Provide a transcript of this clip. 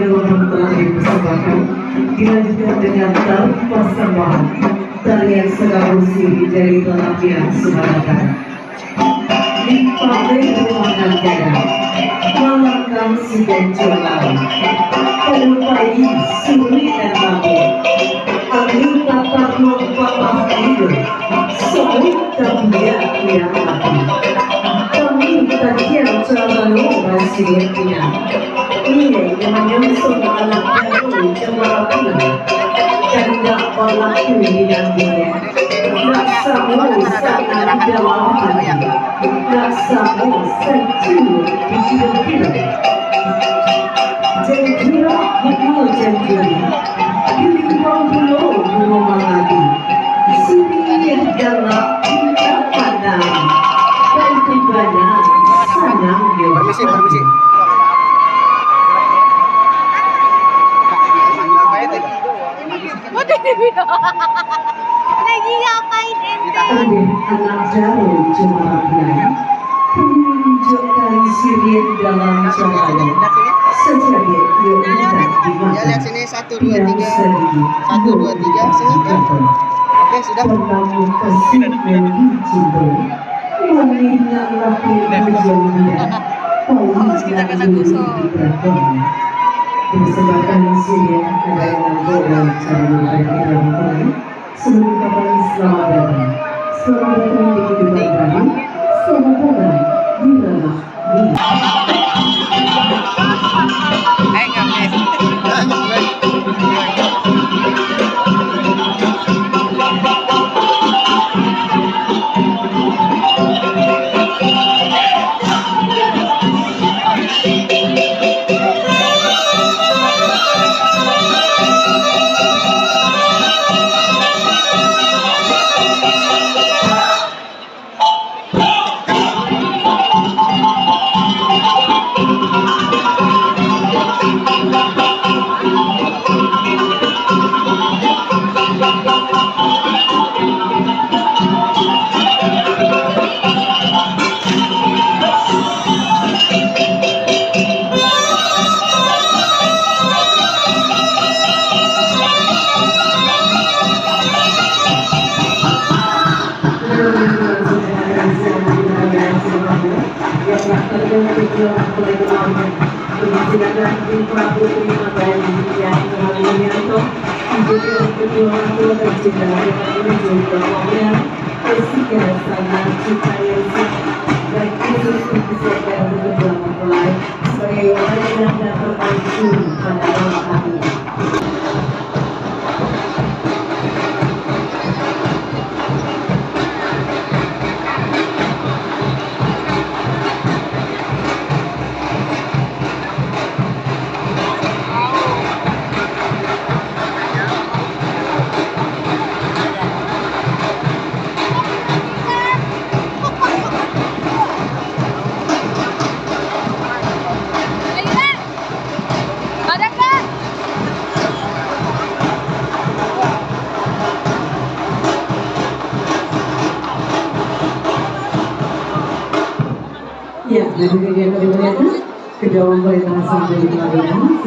dalam terakhir persembahan dilanjutkan dengan tari persembahan tarian Sekabusi dari Pelapian Sumatera. Dipakai ruangan gadang, malangkan si benjolan, pelupai suri dan mati, angin tatap lompat hidup, semut dan dia yang mati. Kami kajian celana masih punya, ini yang menyusun anak baru cemara pula, dan tak berlaku dengan dia. Rasamu sangat dalam hati, rasamu sejuk di kira-kira. Jengkira hidup jengkira, dilimpang pulau bunga lagi. Sini adalah kita pandang, dan tibanya sanang dia. Permisi. Lagi ngapain ente? Anak jauh cemara pula, menunjukkan sirien dalam caranya. Sejak dia hendak dimakan, Ya, lihat sini 1 2 3. sedih, 1 2 3 sini kan. Oke, sudah. Terbangun kasih dan dicintai, mengingat laki pujian dia, Kita kena gosok. Persembahkan sirien ada yang dalam cara kita sebelum kapan selamat datang. Selamat datang di kehidupan kami. Selamat datang di ranah ini. Ya, dari kegiatan kedua pemerintah sampai di